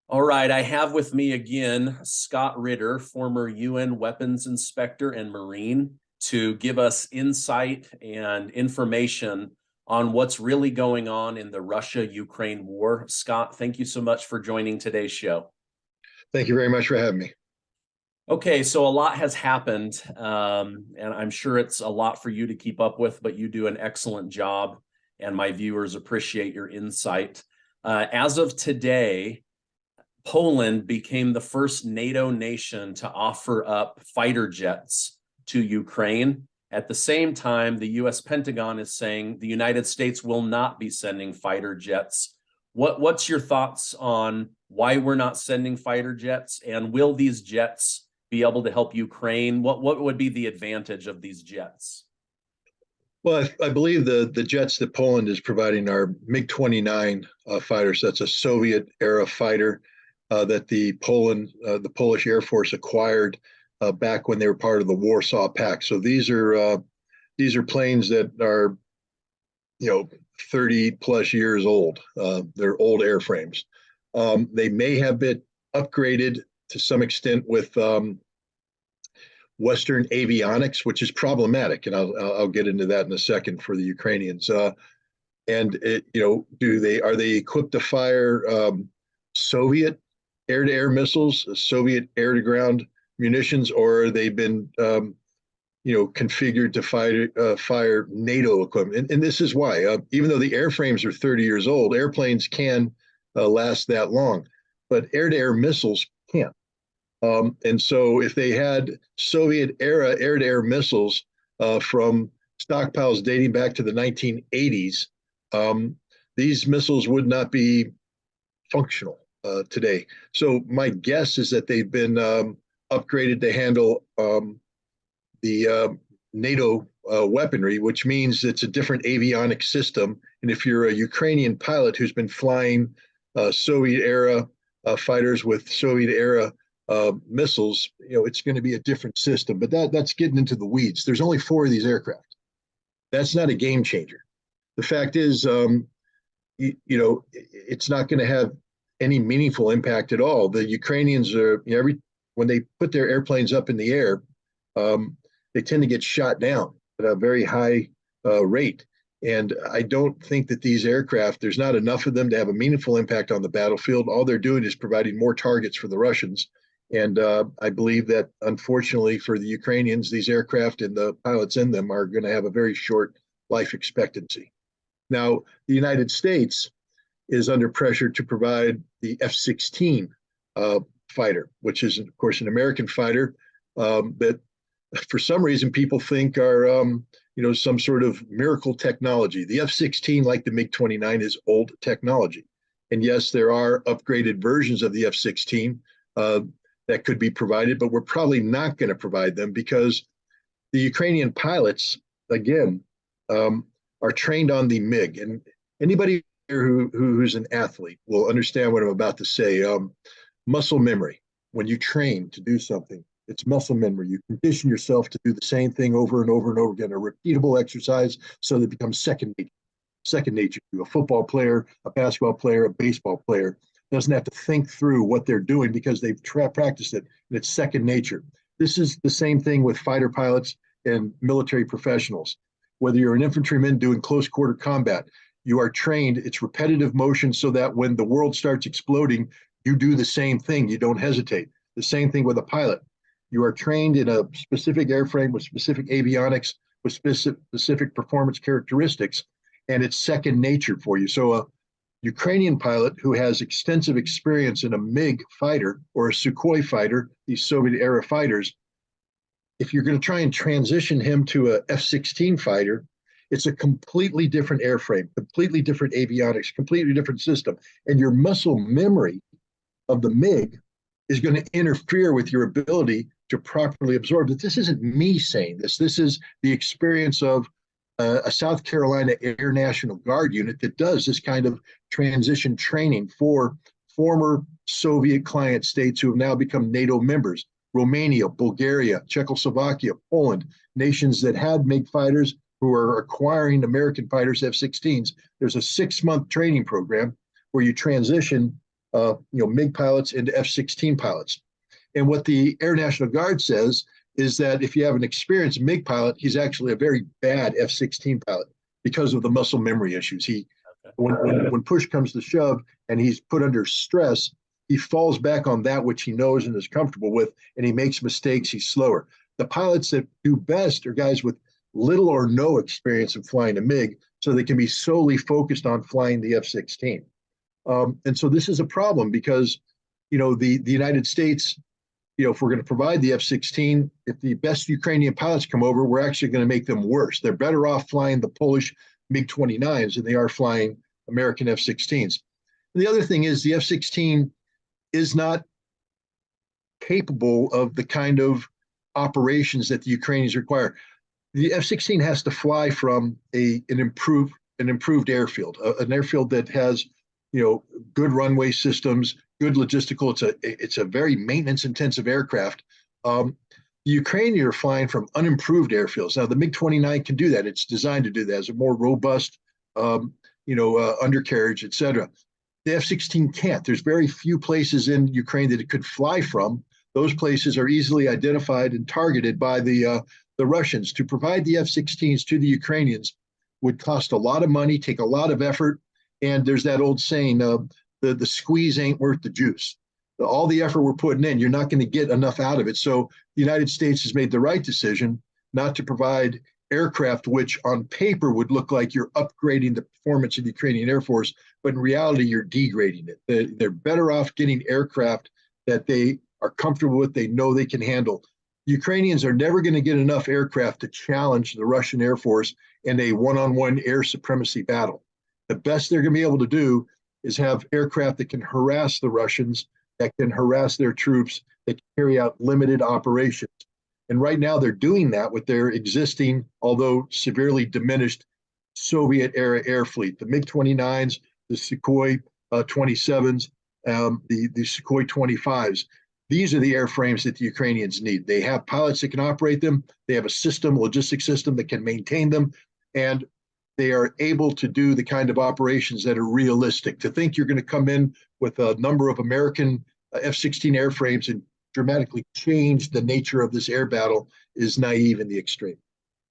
All right, I have with me again Scott Ritter, former UN weapons inspector and Marine, to give us insight and information on what's really going on in the Russia-Ukraine war. Scott, thank you so much for joining today's show. Thank you very much for having me. Okay, so a lot has happened, and I'm sure it's a lot for you to keep up with, but you do an excellent job, and my viewers appreciate your insight. As of today, Poland became the first NATO nation to offer up fighter jets to Ukraine. At the same time, the US Pentagon is saying the United States will not be sending fighter jets. What's your thoughts on why we're not sending fighter jets, and will these jets be able to help Ukraine? What would be the advantage of these jets? Well, I believe the jets that Poland is providing are MiG-29 fighters. That's a Soviet era fighter that the Polish Air Force acquired back when they were part of the Warsaw Pact. So these are planes that are 30 plus years old. They're old airframes. They may have been upgraded to some extent with Western avionics, which is problematic, and I'll get into that in a second for the Ukrainians. And are they equipped to fire Soviet air-to-air missiles, Soviet air-to-ground munitions, or are they been configured to fire NATO equipment? And this is why, even though the airframes are 30 years old, airplanes can last that long, but air-to-air missiles can't. And so if they had Soviet era air-to-air missiles from stockpiles dating back to the 1980s, these missiles would not be functional today. So my guess is that they've been upgraded to handle the NATO weaponry, which means it's a different avionic system. And if you're a Ukrainian pilot who's been flying Soviet era fighters with Soviet era missiles, it's going to be a different system. But that's getting into the weeds. There's only 4 of these aircraft. That's not a game changer. The fact is, it's not going to have any meaningful impact at all. The Ukrainians are when they put their airplanes up in the air, they tend to get shot down at a very high rate. And I don't think that these aircraft, there's not enough of them to have a meaningful impact on the battlefield. All they're doing is providing more targets for the Russians. And I believe that, unfortunately for the Ukrainians, these aircraft and the pilots in them are going to have a very short life expectancy. Now, the United States is under pressure to provide the F-16 fighter, which is, of course, an American fighter that, for some reason, people think are, some sort of miracle technology. The F-16, like the MiG-29, is old technology. And yes, there are upgraded versions of the F-16 that could be provided, but we're probably not going to provide them because the Ukrainian pilots, again, are trained on the MiG. And anybody here who's an athlete will understand what I'm about to say. Muscle memory. When you train to do something, it's muscle memory. You condition yourself to do the same thing over and over and over again, a repeatable exercise, so that it becomes second nature. Second nature. A football player, a basketball player, a baseball player doesn't have to think through what they're doing because they've practiced it, and it's second nature. This is the same thing with fighter pilots and military professionals. Whether you're an infantryman doing close quarter combat, you are trained. It's repetitive motion so that when the world starts exploding, you do the same thing. You don't hesitate. The same thing with a pilot. You are trained in a specific airframe with specific avionics, with specific performance characteristics, and it's second nature for you. So a Ukrainian pilot who has extensive experience in a MiG fighter or a Sukhoi fighter, these Soviet era fighters, if you're going to try and transition him to a F-16 fighter, it's a completely different airframe, completely different avionics, completely different system. And your muscle memory of the MiG is going to interfere with your ability to properly absorb it. This isn't me saying this. This is the experience of a South Carolina Air National Guard unit that does this kind of transition training for former Soviet client states who have now become NATO members. Romania, Bulgaria, Czechoslovakia, Poland, nations that had MiG fighters who are acquiring American fighters, F-16s. There's a 6-month training program where you transition MiG pilots into F-16 pilots. And what the Air National Guard says is that if you have an experienced MiG pilot, he's actually a very bad F-16 pilot because of the muscle memory issues. When push comes to shove and he's put under stress, he falls back on that which he knows and is comfortable with, and he makes mistakes. He's slower. The pilots that do best are guys with little or no experience of flying a MiG, so they can be solely focused on flying the F-16. And so this is a problem because, the United States, if we're going to provide the F-16, if the best Ukrainian pilots come over, we're actually going to make them worse. They're better off flying the Polish MiG-29s than they are flying American F-16s. And the other thing is the F-16 is not capable of the kind of operations that the Ukrainians require. The F-16 has to fly from an improved airfield, an airfield that has, good runway systems, good logistical. It's a very maintenance intensive aircraft. The Ukrainians are flying from unimproved airfields. Now the MiG-29 can do that. It's designed to do that. It's a more robust, undercarriage, et cetera. The F-16 can't. There's very few places in Ukraine that it could fly from. Those places are easily identified and targeted by the Russians. To provide the F-16s to the Ukrainians would cost a lot of money, take a lot of effort. And there's that old saying, the squeeze ain't worth the juice. All the effort we're putting in, you're not going to get enough out of it. So the United States has made the right decision not to provide aircraft, which on paper would look like you're upgrading the performance of the Ukrainian Air Force, but in reality, you're degrading it. They're better off getting aircraft that they are comfortable with, they know they can handle. Ukrainians are never going to get enough aircraft to challenge the Russian Air Force in a one-on-one air supremacy battle. The best they're going to be able to do is have aircraft that can harass the Russians, that can harass their troops, that can carry out limited operations. And right now they're doing that with their existing, although severely diminished, Soviet-era air fleet. The MiG-29s, the Sukhoi 27s, the Sukhoi 25s. These are the airframes that the Ukrainians need. They have pilots that can operate them. They have a system, logistic system that can maintain them. And they are able to do the kind of operations that are realistic. To think you're going to come in with a number of American F-16 airframes and dramatically change the nature of this air battle is naive in the extreme.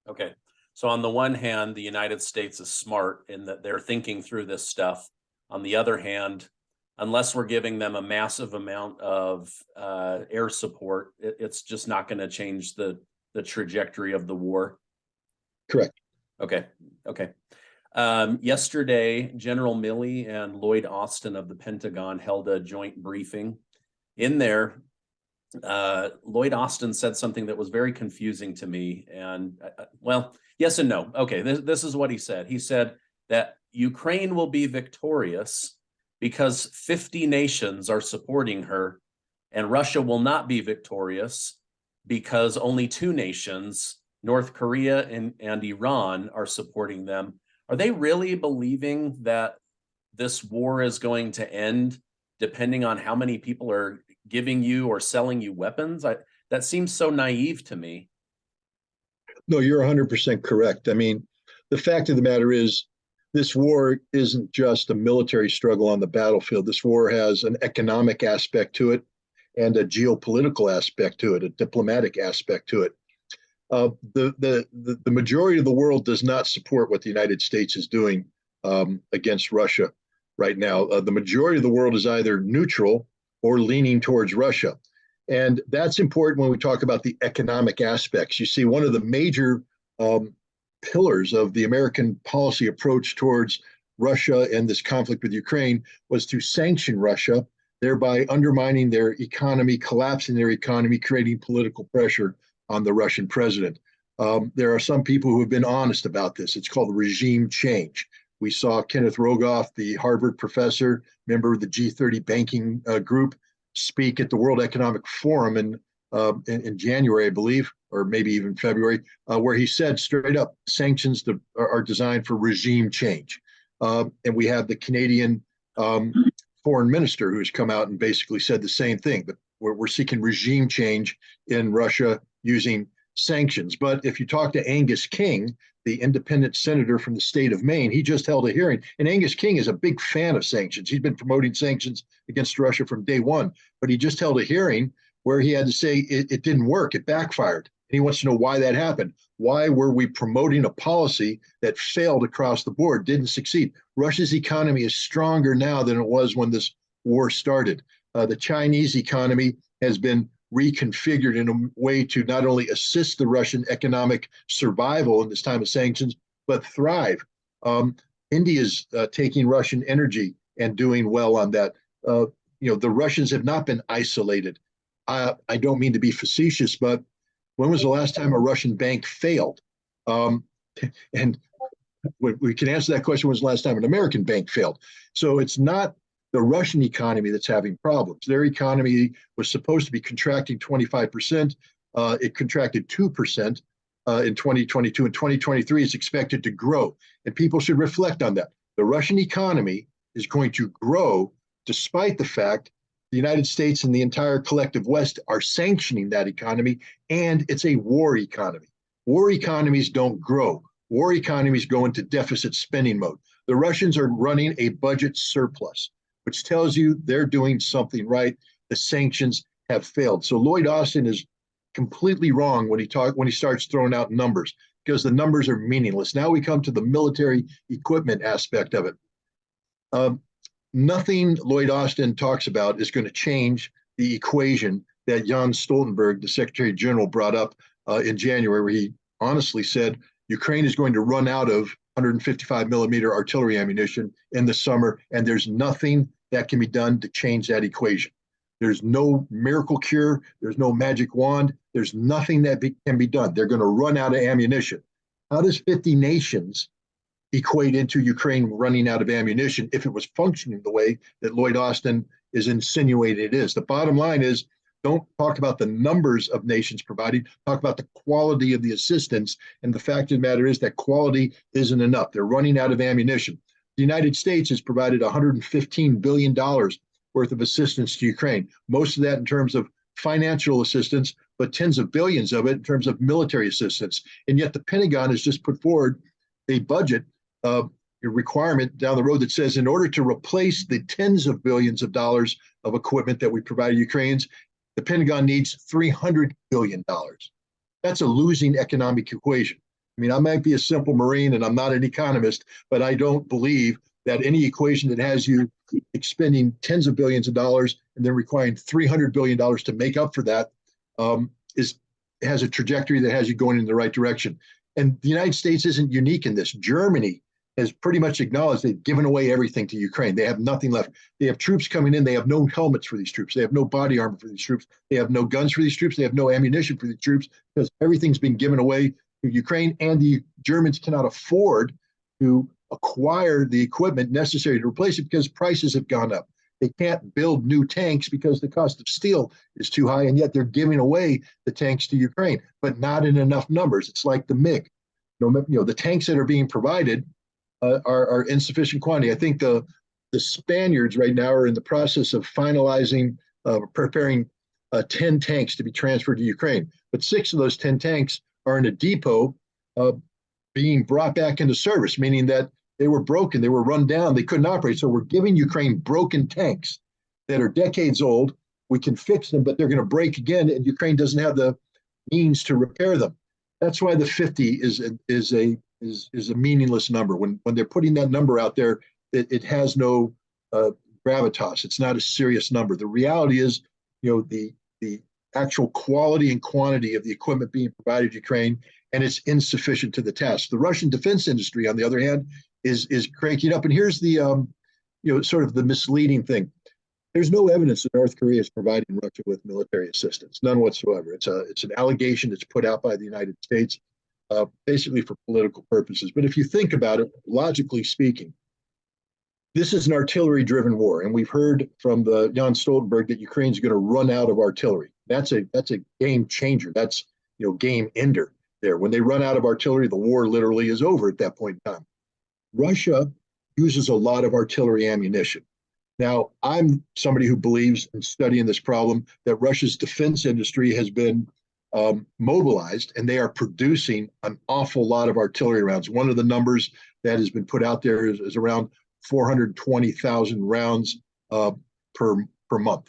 Okay. So on the one hand, the United States is smart in that they're thinking through this stuff. On the other hand, unless we're giving them a massive amount of air support, it's just not going to change the trajectory of the war. Correct. Okay. Yesterday, General Milley and Lloyd Austin of the Pentagon held a joint briefing. In there, Lloyd Austin said something that was very confusing to me. And well, yes and no. Okay, this is what he said. He said that Ukraine will be victorious because 50 nations are supporting her, and Russia will not be victorious because only 2 nations, North Korea and Iran, are supporting them. Are they really believing that this war is going to end depending on how many people are giving you or selling you weapons? That seems so naive to me. No, you're 100% correct. I mean, the fact of the matter is, this war isn't just a military struggle on the battlefield. This war has an economic aspect to it and a geopolitical aspect to it, a diplomatic aspect to it. The majority of the world does not support what the United States is doing against Russia right now. The majority of the world is either neutral or leaning towards Russia. And that's important when we talk about the economic aspects. You see, one of the major pillars of the American policy approach towards Russia and this conflict with Ukraine was to sanction Russia, thereby undermining their economy, collapsing their economy, creating political pressure on the Russian president. There are some people who have been honest about this. It's called regime change. We saw Kenneth Rogoff, the Harvard professor, member of the G30 banking group, speak at the World Economic Forum in January, I believe, or maybe even February, where he said straight up, sanctions are designed for regime change. And we have the Canadian foreign minister who's come out and basically said the same thing, that we're seeking regime change in Russia using sanctions. But if you talk to Angus King, the independent senator from the state of Maine, he just held a hearing. And Angus King is a big fan of sanctions. He's been promoting sanctions against Russia from day one. But he just held a hearing where he had to say it didn't work, it backfired. And he wants to know why that happened. Why were we promoting a policy that failed across the board, didn't succeed? Russia's economy is stronger now than it was when this war started. The Chinese economy has been reconfigured in a way to not only assist the Russian economic survival in this time of sanctions, but thrive. India is taking Russian energy and doing well on that. The Russians have not been isolated. I don't mean to be facetious, but when was the last time a Russian bank failed? And we can answer that question, when was the last time an American bank failed? So it's not the Russian economy that's having problems. Their economy was supposed to be contracting 25%. It contracted 2% in 2022. In 2023, it's expected to grow. And people should reflect on that. The Russian economy is going to grow despite the fact the United States and the entire collective West are sanctioning that economy, and it's a war economy. War economies don't grow. War economies go into deficit spending mode. The Russians are running a budget surplus, which tells you they're doing something right. The sanctions have failed. So Lloyd Austin is completely wrong when he starts throwing out numbers, because the numbers are meaningless. Now we come to the military equipment aspect of it. Nothing Lloyd Austin talks about is going to change the equation that Jens Stoltenberg, the Secretary General, brought up in January, where he honestly said Ukraine is going to run out of 155 millimeter artillery ammunition in the summer, and there's nothing that can be done to change that equation. There's no miracle cure. There's no magic wand. There's nothing that can be done. They're going to run out of ammunition. How does 50 nations equate into Ukraine running out of ammunition if it was functioning the way that Lloyd Austin is insinuating it is? The bottom line is, don't talk about the numbers of nations providing, talk about the quality of the assistance. And the fact of the matter is that quality isn't enough. They're running out of ammunition. The United States has provided $115 billion worth of assistance to Ukraine, most of that in terms of financial assistance, but tens of billions of it in terms of military assistance. And yet the Pentagon has just put forward a budget a requirement down the road that says in order to replace the tens of billions of dollars of equipment that we provided Ukrainians, the Pentagon needs $300 billion. That's a losing economic equation. I mean, I might be a simple Marine and I'm not an economist, but I don't believe that any equation that has you expending tens of billions of dollars and then requiring $300 billion to make up for that has a trajectory that has you going in the right direction. And the United States isn't unique in this. Germany has pretty much acknowledged they've given away everything to Ukraine. They have nothing left. They have troops coming in. They have no helmets for these troops. They have no body armor for these troops. They have no guns for these troops. They have no ammunition for these troops, because everything's been given away to Ukraine, and the Germans cannot afford to acquire the equipment necessary to replace it because prices have gone up. They can't build new tanks because the cost of steel is too high, and yet they're giving away the tanks to Ukraine, but not in enough numbers. It's like the MiG. The tanks that are being provided are insufficient quantity. I think the Spaniards right now are in the process of finalizing, preparing 10 tanks to be transferred to Ukraine. But 6 of those 10 tanks are in a depot being brought back into service, meaning that they were broken, they were run down, they couldn't operate. So we're giving Ukraine broken tanks that are decades old. We can fix them, but they're going to break again, and Ukraine doesn't have the means to repair them. That's why the 50 is a meaningless number. When they're putting that number out there, it has no gravitas. It's not a serious number. The reality is, the actual quality and quantity of the equipment being provided to Ukraine, and it's insufficient to the task. The Russian defense industry, on the other hand, is cranking up. And here's the sort of the misleading thing. There's no evidence that North Korea is providing Russia with military assistance, none whatsoever. It's an allegation that's put out by the United States, basically for political purposes. But if you think about it, logically speaking, this is an artillery-driven war, and we've heard from the Jens Stoltenberg that Ukraine's going to run out of artillery. That's a game changer. That's game ender there. When they run out of artillery, the war literally is over at that point in time. Russia uses a lot of artillery ammunition. Now, I'm somebody who believes in studying this problem that Russia's defense industry has been mobilized, and they are producing an awful lot of artillery rounds. One of the numbers that has been put out there is around 420,000 rounds per month.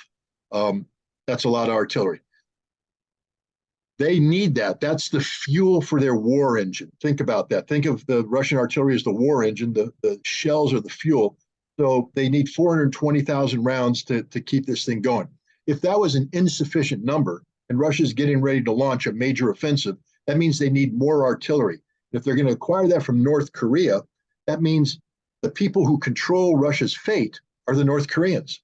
That's a lot of artillery. They need that. That's the fuel for their war engine. Think about that. Think of the Russian artillery as the war engine. The shells are the fuel. So they need 420,000 rounds to keep this thing going. If that was an insufficient number and Russia's getting ready to launch a major offensive, that means they need more artillery. If they're going to acquire that from North Korea, that means the people who control Russia's fate are the North Koreans,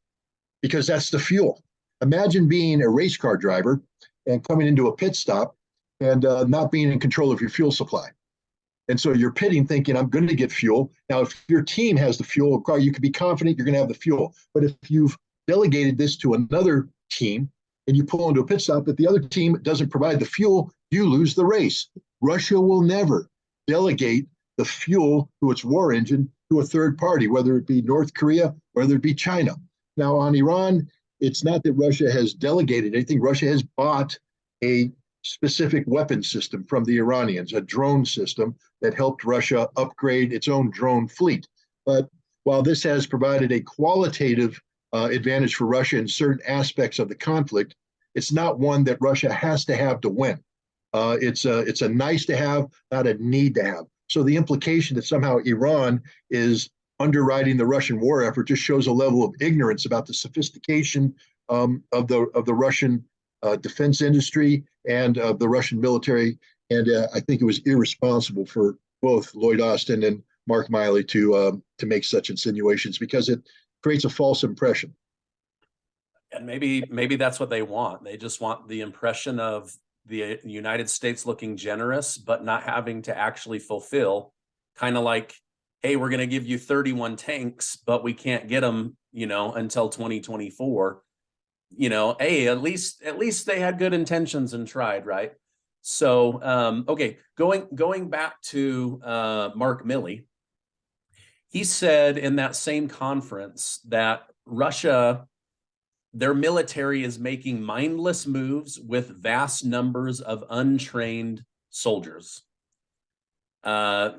because that's the fuel. Imagine being a race car driver and coming into a pit stop and not being in control of your fuel supply. And so you're pitting thinking, I'm going to get fuel. Now, if your team has the fuel car, you can be confident you're going to have the fuel. But if you've delegated this to another team and you pull into a pit stop, but the other team doesn't provide the fuel, you lose the race. Russia will never delegate the fuel to its war engine to a third party, whether it be North Korea, whether it be China. Now, on Iran, it's not that Russia has delegated anything. Russia has bought a specific weapon system from the Iranians, a drone system that helped Russia upgrade its own drone fleet. But while this has provided a qualitative advantage for Russia in certain aspects of the conflict, it's not one that Russia has to have to win. It's a nice to have, not a need to have. So the implication that somehow Iran is underwriting the Russian war effort just shows a level of ignorance about the sophistication of the Russian defense industry and of the Russian military. And I think it was irresponsible for both Lloyd Austin and Mark Milley to make such insinuations, because it creates a false impression. And maybe that's what they want. They just want the impression of the United States looking generous, but not having to actually fulfill. Kind of like, hey, we're going to give you 31 tanks, but we can't get them, until 2024. Hey, at least they had good intentions and tried, right? So, okay, going back to Mark Milley, he said in that same conference that Russia, their military is making mindless moves with vast numbers of untrained soldiers. There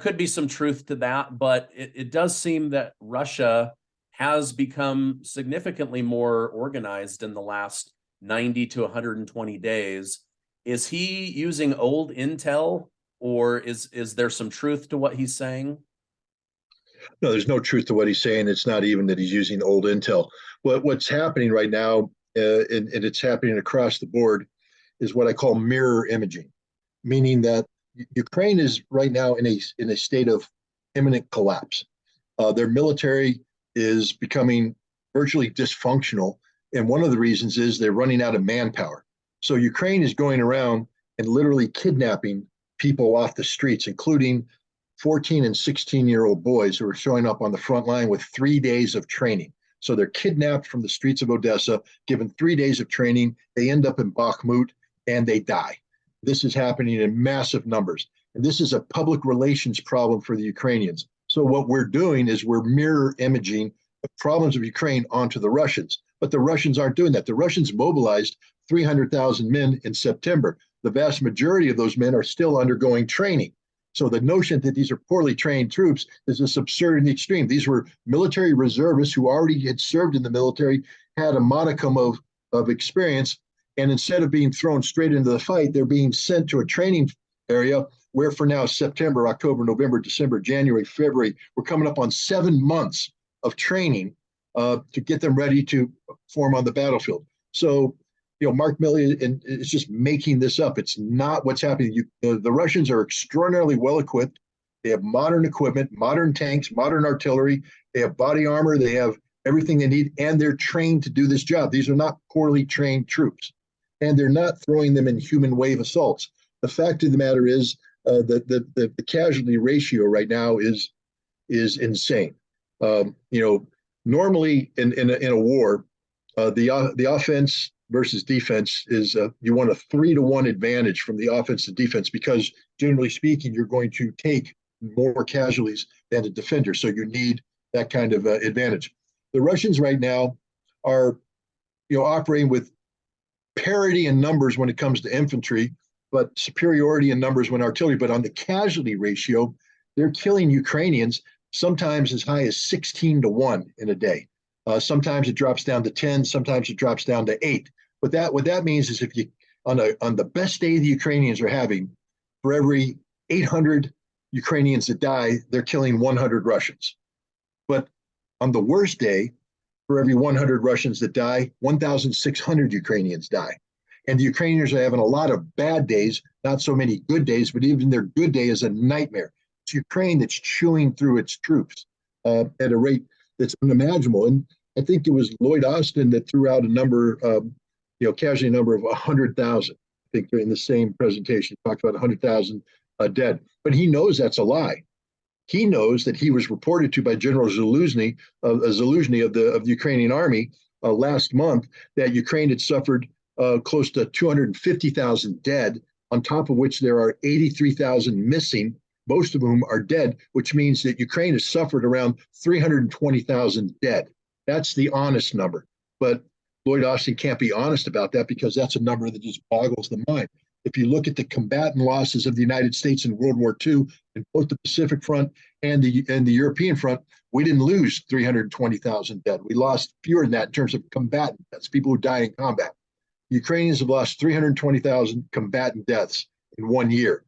could be some truth to that, but it does seem that Russia has become significantly more organized in the last 90 to 120 days. Is he using old intel, or is there some truth to what he's saying? No, there's no truth to what he's saying. It's not even that he's using old intel. What's happening right now, and it's happening across the board, is what I call mirror imaging, meaning that Ukraine is right now in a state of imminent collapse. Their military is becoming virtually dysfunctional, and one of the reasons is they're running out of manpower. So Ukraine is going around and literally kidnapping people off the streets, including 14 and 16-year-old boys who are showing up on the front line with 3 days of training. So they're kidnapped from the streets of Odessa, given 3 days of training. They end up in Bakhmut and they die. This is happening in massive numbers. And this is a public relations problem for the Ukrainians. So what we're doing is we're mirror imaging the problems of Ukraine onto the Russians. But the Russians aren't doing that. The Russians mobilized 300,000 men in September. The vast majority of those men are still undergoing training. So the notion that these are poorly trained troops is just absurd in the extreme. These were military reservists who already had served in the military, had a modicum of experience, and instead of being thrown straight into the fight, they're being sent to a training area where for now, September, October, November, December, January, February, we're coming up on 7 months of training to get them ready to form on the battlefield. So, Mark Milley is just making this up. It's not what's happening. The Russians are extraordinarily well equipped. They have modern equipment, modern tanks, modern artillery. They have body armor. They have everything they need, and they're trained to do this job. These are not poorly trained troops, and they're not throwing them in human wave assaults. The fact of the matter is the casualty ratio right now is insane. Normally in a war, the offense versus defense is you want a 3-to-1 advantage from the offense to defense, because generally speaking, you're going to take more casualties than a defender. So you need that kind of advantage. The Russians right now are, operating with parity in numbers when it comes to infantry, but superiority in numbers when artillery. But on the casualty ratio, they're killing Ukrainians sometimes as high as 16-1 in a day. Sometimes it drops down to 10, sometimes it drops down to 8. But what that means is if you on the best day the Ukrainians are having, for every 800 Ukrainians that die, they're killing 100 Russians. But on the worst day, for every 100 Russians that die, 1,600 Ukrainians die. And the Ukrainians are having a lot of bad days, not so many good days, but even their good day is a nightmare. It's Ukraine that's chewing through its troops at a rate that's unimaginable. And I think it was Lloyd Austin that threw out a number, casualty number of 100,000. I think in the same presentation, he talked about 100,000 dead. But he knows that's a lie. He knows that he was reported to by General Zaluzhny of the Ukrainian army last month that Ukraine had suffered close to 250,000 dead, on top of which there are 83,000 missing, most of whom are dead, which means that Ukraine has suffered around 320,000 dead. That's the honest number. But Lloyd Austin can't be honest about that because that's a number that just boggles the mind. If you look at the combatant losses of the United States in World War II, in both the Pacific Front and the European Front, we didn't lose 320,000 dead. We lost fewer than that in terms of combatant deaths, people who died in combat. The Ukrainians have lost 320,000 combatant deaths in 1 year.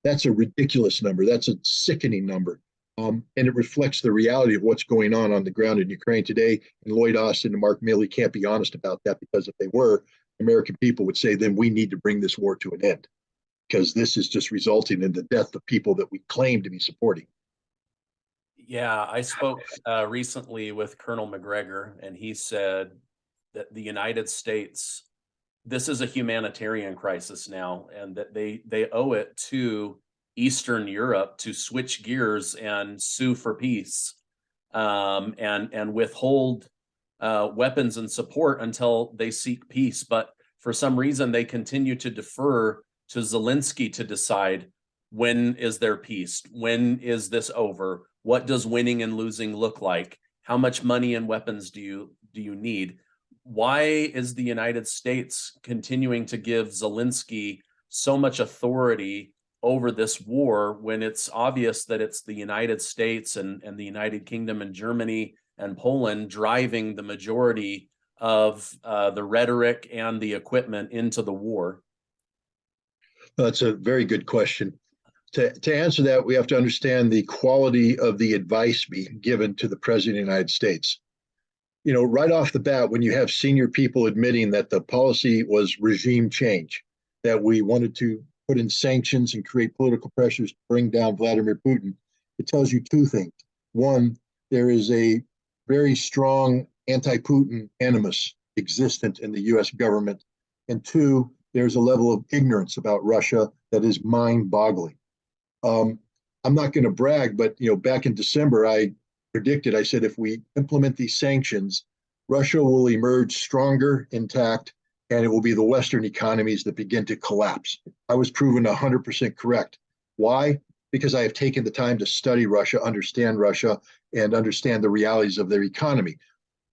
That's a ridiculous number. That's a sickening number. And it reflects the reality of what's going on the ground in Ukraine today. And Lloyd Austin and Mark Milley can't be honest about that, because if they were, American people would say, then we need to bring this war to an end, because this is just resulting in the death of people that we claim to be supporting. Yeah, I spoke recently with Colonel McGregor, and he said that the United States, this is a humanitarian crisis now, and that they owe it to Eastern Europe to switch gears and sue for peace, and withhold weapons and support until they seek peace. But for some reason, they continue to defer to Zelensky to decide, when is there peace? When is this over? What does winning and losing look like? How much money and weapons do you need? Why is the United States continuing to give Zelensky so much authority over this war when it's obvious that it's the United States and the United Kingdom and Germany and Poland driving the majority of the rhetoric and the equipment into the war? That's a very good question. To answer that, we have to understand the quality of the advice being given to the President of the United States. Right off the bat, when you have senior people admitting that the policy was regime change, that we wanted to put in sanctions and create political pressures to bring down Vladimir Putin, it tells you two things. One, there is a very strong anti-Putin animus existent in the US government. And two, there's a level of ignorance about Russia that is mind-boggling. I'm not going to brag, but back in December, I said, if we implement these sanctions, Russia will emerge stronger, intact, and it will be the Western economies that begin to collapse. I was proven 100% correct. Why? Because I have taken the time to study Russia, understand Russia, and understand the realities of their economy.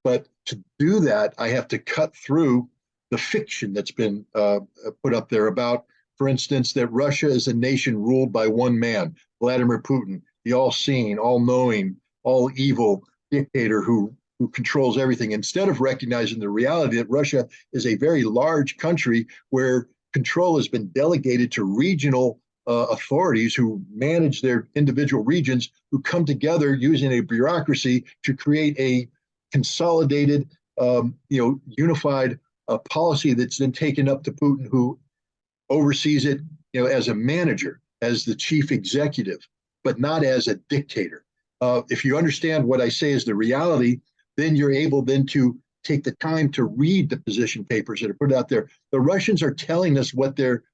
But to do that, I have to cut through the fiction that's been put up there about, for instance, that Russia is a nation ruled by one man, Vladimir Putin, the all-seeing, all-knowing, all-evil dictator who controls everything, instead of recognizing the reality that Russia is a very large country where control has been delegated to regional authorities who manage their individual regions, who come together using a bureaucracy to create a consolidated, unified policy that's then taken up to Putin, who oversees it, as a manager, as the chief executive, but not as a dictator. If you understand what I say is the reality, then you're able then to take the time to read the position papers that are put out there. The Russians are telling us what they're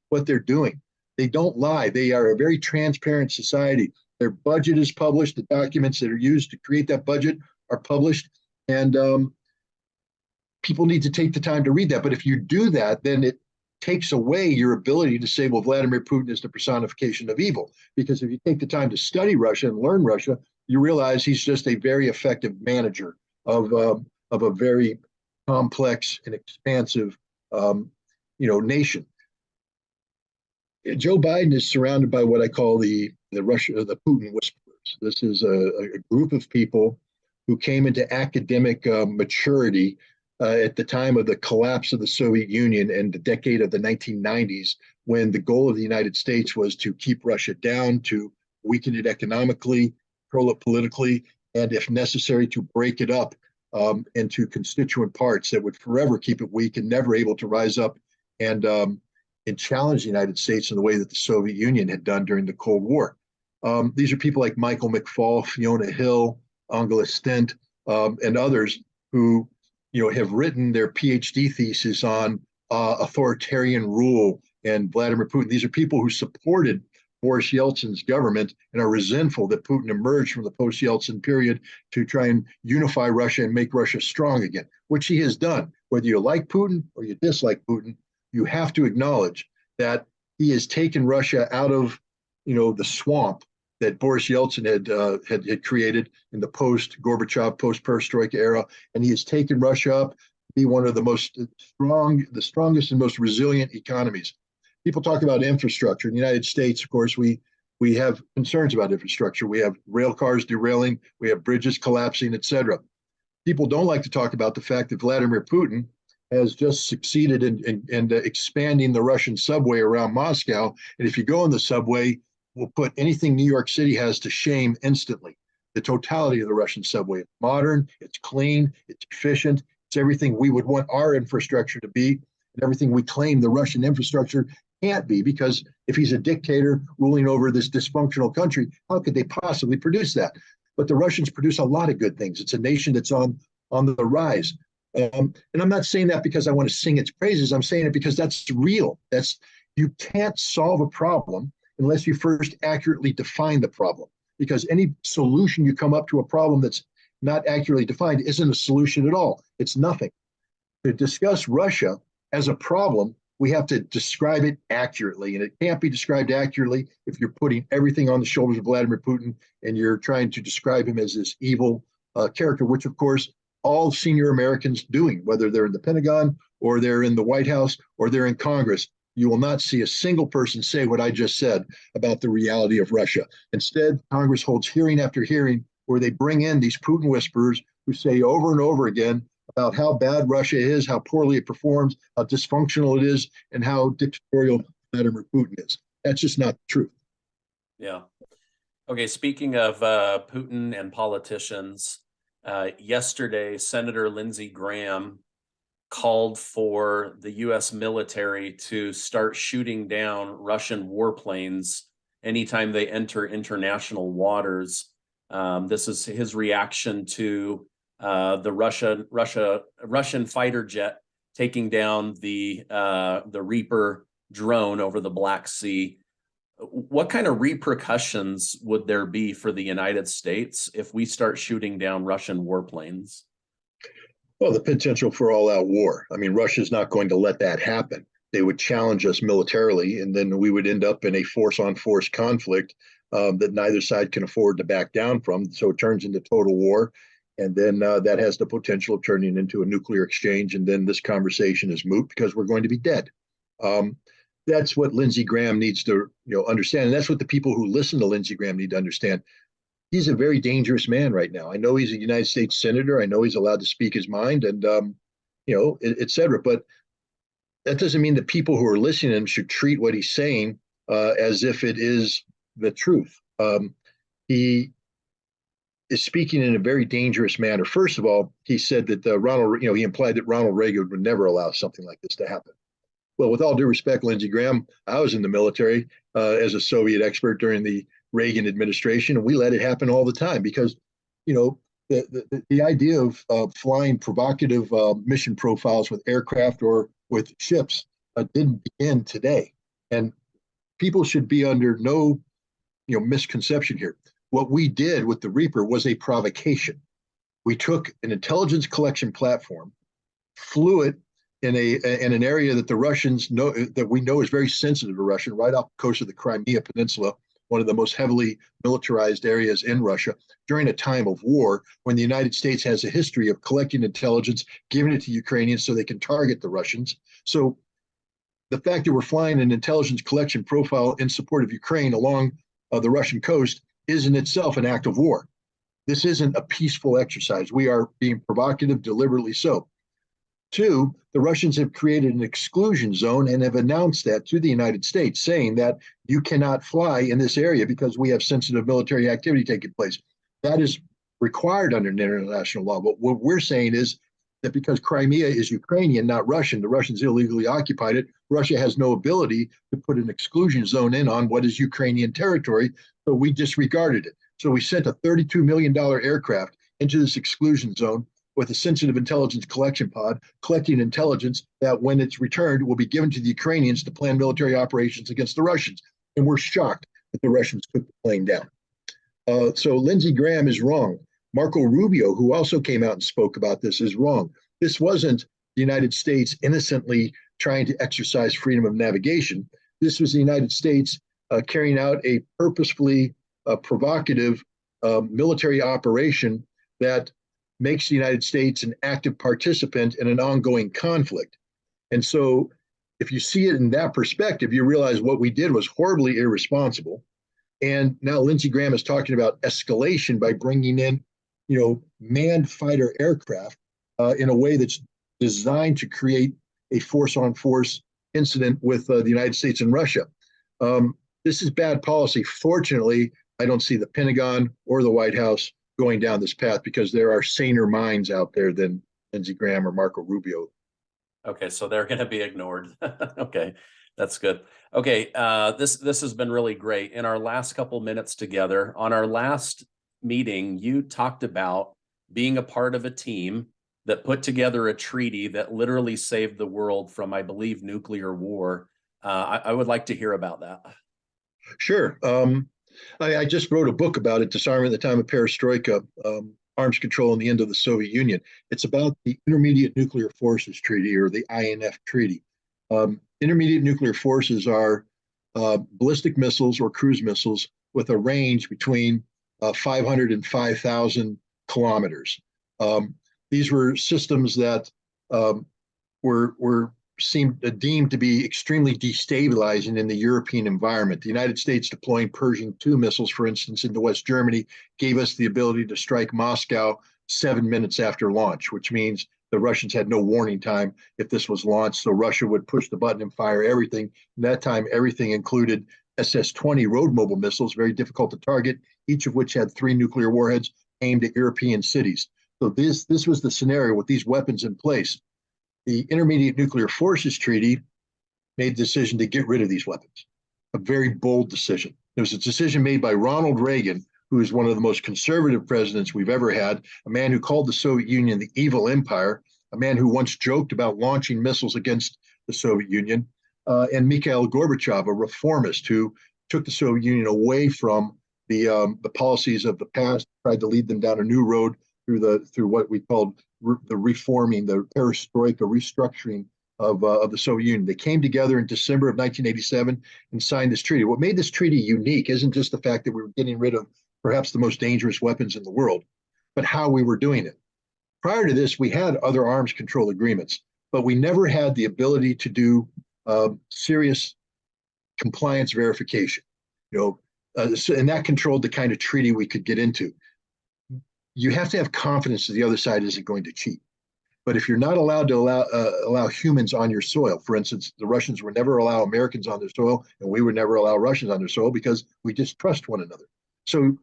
doing. They don't lie. They are a very transparent society. Their budget is published. The documents that are used to create that budget are published, and people need to take the time to read that. But if you do that, then it takes away your ability to say, well, Vladimir Putin is the personification of evil. Because if you take the time to study Russia and learn Russia, you realize he's just a very effective manager of a very complex and expansive nation. Joe Biden is surrounded by what I call the Putin whisperers. This is a group of people who came into academic maturity at the time of the collapse of the Soviet Union and the decade of the 1990s, when the goal of the United States was to keep Russia down, to weaken it economically, control it politically, and if necessary, to break it up into constituent parts that would forever keep it weak and never able to rise up and challenge the United States in the way that the Soviet Union had done during the Cold War. These are people like Michael McFaul, Fiona Hill, Angela Stent, and others who have written their PhD thesis on authoritarian rule and Vladimir Putin. These are people who supported Boris Yeltsin's government and are resentful that Putin emerged from the post-Yeltsin period to try and unify Russia and make Russia strong again, which he has done. Whether you like Putin or you dislike Putin, you have to acknowledge that he has taken Russia out of, the swamp that Boris Yeltsin had created in the post-Gorbachev, post-Perestroika era, and he has taken Russia up to be one of the strongest and most resilient economies. People talk about infrastructure. In the United States, of course, we have concerns about infrastructure. We have rail cars derailing, we have bridges collapsing, et cetera. People don't like to talk about the fact that Vladimir Putin has just succeeded in expanding the Russian subway around Moscow. And if you go in the subway, we'll put anything New York City has to shame instantly. The totality of the Russian subway. It's modern, it's clean, it's efficient, it's everything we would want our infrastructure to be, and everything we claim the Russian infrastructure can't be, because if he's a dictator ruling over this dysfunctional country, how could they possibly produce that? But the Russians produce a lot of good things. It's a nation that's on the rise. And I'm not saying that because I want to sing its praises. I'm saying it because that's real. You can't solve a problem unless you first accurately define the problem. Because any solution you come up to a problem that's not accurately defined isn't a solution at all. It's nothing. To discuss Russia as a problem, we have to describe it accurately. And it can't be described accurately if you're putting everything on the shoulders of Vladimir Putin and you're trying to describe him as this evil character, which, of course, all senior Americans doing, whether they're in the Pentagon or they're in the White House or they're in Congress. You will not see a single person say what I just said about the reality of Russia. Instead, Congress holds hearing after hearing where they bring in these Putin whisperers who say over and over again about how bad Russia is, how poorly it performs, how dysfunctional it is, and how dictatorial Vladimir Putin is. That's just not the truth. Yeah. Okay, speaking of Putin and politicians, yesterday, Senator Lindsey Graham called for the U.S. military to start shooting down Russian warplanes anytime they enter international waters. This is his reaction to the Russian fighter jet taking down the Reaper drone over the Black Sea. What kind of repercussions would there be for the United States if we start shooting down Russian warplanes? Well, the potential for all-out war. I mean, Russia's not going to let that happen. They would challenge us militarily, and then we would end up in a force-on-force conflict that neither side can afford to back down from. So it turns into total war, and then that has the potential of turning into a nuclear exchange, and then this conversation is moot because we're going to be dead. That's what Lindsey Graham needs to understand, and that's what the people who listen to Lindsey Graham need to understand. He's a very dangerous man right now. I know he's a United States senator. I know he's allowed to speak his mind and, et cetera. But that doesn't mean that people who are listening to him should treat what he's saying as if it is the truth. He is speaking in a very dangerous manner. First of all, he said that he implied that Ronald Reagan would never allow something like this to happen. Well, with all due respect, Lindsey Graham, I was in the military as a Soviet expert during the Reagan administration, and we let it happen all the time because, the idea of flying provocative mission profiles with aircraft or with ships didn't begin today. And people should be under no, misconception here. What we did with the Reaper was a provocation. We took an intelligence collection platform, flew it in an area that the Russians know, that we know is very sensitive to Russia, right off the coast of the Crimea Peninsula, one of the most heavily militarized areas in Russia, during a time of war when the United States has a history of collecting intelligence, giving it to Ukrainians so they can target the Russians. So the fact that we're flying an intelligence collection profile in support of Ukraine along the Russian coast is in itself an act of war. This isn't a peaceful exercise. We are being provocative, deliberately so. Two, the Russians have created an exclusion zone and have announced that to the United States, saying that you cannot fly in this area because we have sensitive military activity taking place. That is required under international law. But what we're saying is that because Crimea is Ukrainian, not Russian, the Russians illegally occupied it. Russia has no ability to put an exclusion zone in on what is Ukrainian territory, so we disregarded it. So we sent a $32 million aircraft into this exclusion zone with a sensitive intelligence collection pod, collecting intelligence that when it's returned will be given to the Ukrainians to plan military operations against the Russians. And we're shocked that the Russians took the plane down. So Lindsey Graham is wrong. Marco Rubio, who also came out and spoke about this, is wrong. This wasn't the United States innocently trying to exercise freedom of navigation. This was the United States carrying out a purposefully provocative military operation that makes the United States an active participant in an ongoing conflict. And so if you see it in that perspective, you realize what we did was horribly irresponsible. And now Lindsey Graham is talking about escalation by bringing in, manned fighter aircraft in a way that's designed to create a force-on-force incident with the United States and Russia. This is bad policy. Fortunately, I don't see the Pentagon or the White House going down this path because there are saner minds out there than Lindsey Graham or Marco Rubio. Okay, so they're going to be ignored. Okay, that's good. Okay, this has been really great. In our last couple minutes together, on our last meeting, you talked about being a part of a team that put together a treaty that literally saved the world from, I believe, nuclear war. I would like to hear about that. Sure. I just wrote a book about it, Disarmament at the Time of Perestroika, Arms Control and the End of the Soviet Union. It's about the Intermediate Nuclear Forces Treaty, or the INF Treaty. Intermediate nuclear forces are ballistic missiles or cruise missiles with a range between 500 and 5,000 kilometers. These were systems that were seemed deemed to be extremely destabilizing in the European environment. The United States deploying Pershing II missiles, for instance, into West Germany, gave us the ability to strike Moscow 7 minutes after launch, which means the Russians had no warning time if this was launched. So Russia would push the button and fire everything. In that time, everything included SS-20 road mobile missiles, very difficult to target, each of which had 3 nuclear warheads aimed at European cities. So this was the scenario with these weapons in place. The Intermediate Nuclear Forces Treaty made the decision to get rid of these weapons. A very bold decision. It was a decision made by Ronald Reagan, who is one of the most conservative presidents we've ever had, a man who called the Soviet Union the evil empire, a man who once joked about launching missiles against the Soviet Union, and Mikhail Gorbachev, a reformist who took the Soviet Union away from the policies of the past, tried to lead them down a new road through what we called the reforming, the perestroika, restructuring of the Soviet Union. They came together in December of 1987 and signed this treaty. What made this treaty unique isn't just the fact that we were getting rid of perhaps the most dangerous weapons in the world, but how we were doing it. Prior to this, we had other arms control agreements, but we never had the ability to do serious compliance verification. And that controlled the kind of treaty we could get into. You have to have confidence that the other side isn't going to cheat. But if you're not allowed to allow humans on your soil, for instance, the Russians would never allow Americans on their soil, and we would never allow Russians on their soil because we distrust one another. So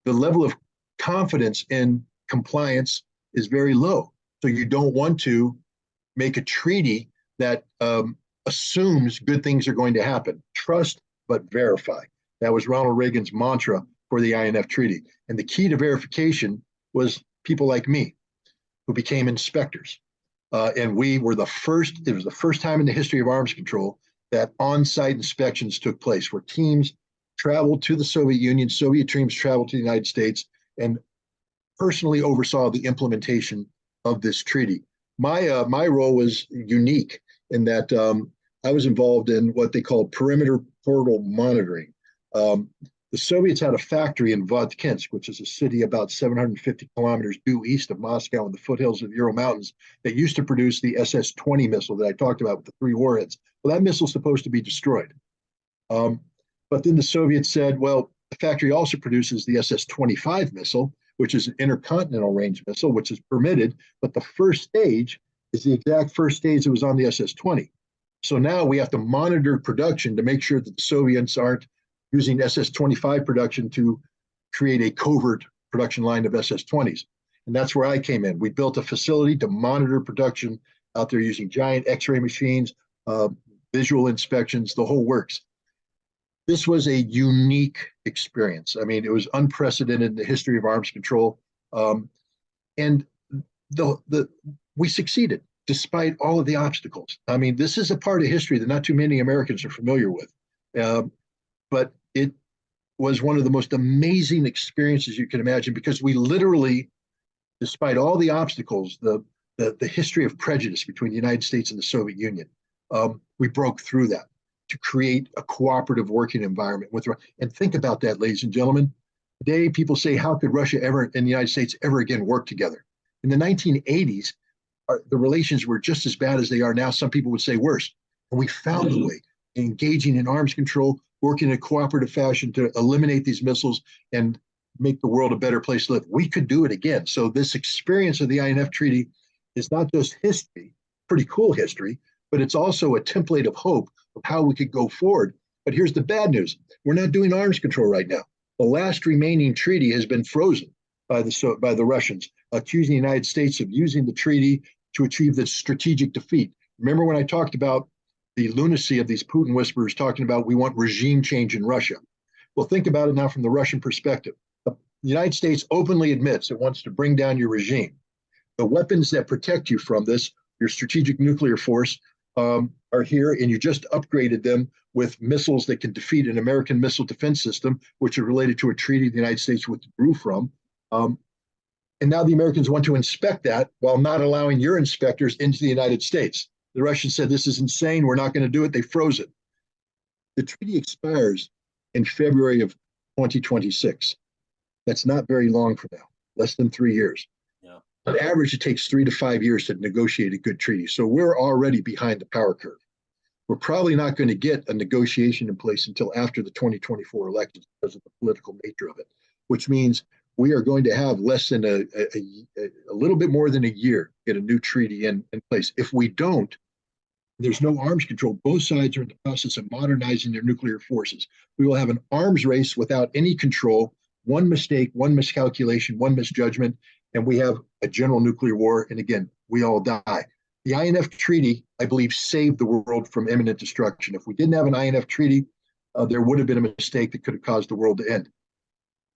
the level of confidence in compliance is very low. So you don't want to make a treaty that assumes good things are going to happen. Trust, but verify. That was Ronald Reagan's mantra for the INF Treaty. And the key to verification was people like me, who became inspectors. And we were it was the first time in the history of arms control that on-site inspections took place, where teams traveled to the Soviet Union, Soviet teams traveled to the United States, and personally oversaw the implementation of this treaty. My role was unique in that I was involved in what they call perimeter portal monitoring. The Soviets had a factory in Vodkinsk, which is a city about 750 kilometers due east of Moscow in the foothills of the Ural Mountains, that used to produce the SS-20 missile that I talked about with the 3 warheads. Well, that missile's supposed to be destroyed. But then the Soviets said, well, the factory also produces the SS-25 missile, which is an intercontinental range missile, which is permitted, but the first stage is the exact first stage that was on the SS-20. So now we have to monitor production to make sure that the Soviets aren't using SS-25 production to create a covert production line of SS-20s. And that's where I came in. We built a facility to monitor production out there using giant X-ray machines, visual inspections, the whole works. This was a unique experience. I mean, it was unprecedented in the history of arms control. And we succeeded despite all of the obstacles. I mean, this is a part of history that not too many Americans are familiar with. But it was one of the most amazing experiences you can imagine, because we literally, despite all the obstacles, the history of prejudice between the United States and the Soviet Union, we broke through that to create a cooperative working environment with. And think about that, ladies and gentlemen. Today, people say, how could Russia ever and the United States ever again work together? In the 1980s, the relations were just as bad as they are now. Some people would say worse. And we found a way, engaging in arms control, working in a cooperative fashion to eliminate these missiles and make the world a better place to live. We could do it again. So this experience of the INF Treaty is not just history, pretty cool history, but it's also a template of hope of how we could go forward. But here's the bad news. We're not doing arms control right now. The last remaining treaty has been frozen by the Russians, accusing the United States of using the treaty to achieve the strategic defeat. Remember when I talked about the lunacy of these Putin whisperers talking about we want regime change in Russia? Well, think about it now from the Russian perspective. The United States openly admits it wants to bring down your regime. The weapons that protect you from this, your strategic nuclear force, are here, and you just upgraded them with missiles that can defeat an American missile defense system, which are related to a treaty the United States withdrew from. And now the Americans want to inspect that while not allowing your inspectors into the United States. The Russians said, this is insane, we're not going to do it. They froze it. The treaty expires in February of 2026. That's not very long from now, less than 3 years. Yeah. On average, it takes 3 to 5 years to negotiate a good treaty. So we're already behind the power curve. We're probably not going to get a negotiation in place until after the 2024 elections because of the political nature of it, which means we are going to have less than a little bit more than a year to get a new treaty in place. If we don't, there's no arms control. Both sides are in the process of modernizing their nuclear forces. We will have an arms race without any control, one mistake, one miscalculation, one misjudgment, and we have a general nuclear war. And again, we all die. The INF Treaty, I believe, saved the world from imminent destruction. If we didn't have an INF Treaty, there would have been a mistake that could have caused the world to end.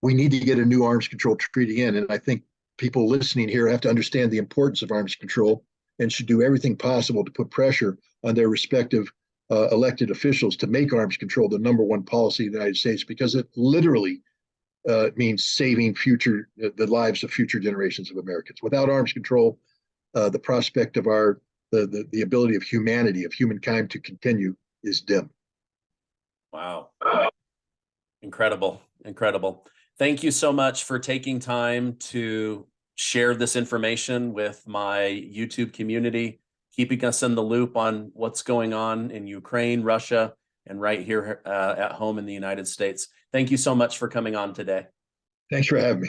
We need to get a new arms control treaty in. And I think people listening here have to understand the importance of arms control and should do everything possible to put pressure on their respective elected officials to make arms control the #1 policy of the United States, because it literally means saving the lives of future generations of Americans. Without arms control, the prospect of the ability of humanity, of humankind to continue is dim. Wow. Incredible. Incredible. Thank you so much for taking time to share this information with my YouTube community, keeping us in the loop on what's going on in Ukraine, Russia, and right here at home in the United States. Thank you so much for coming on today. Thanks for having me.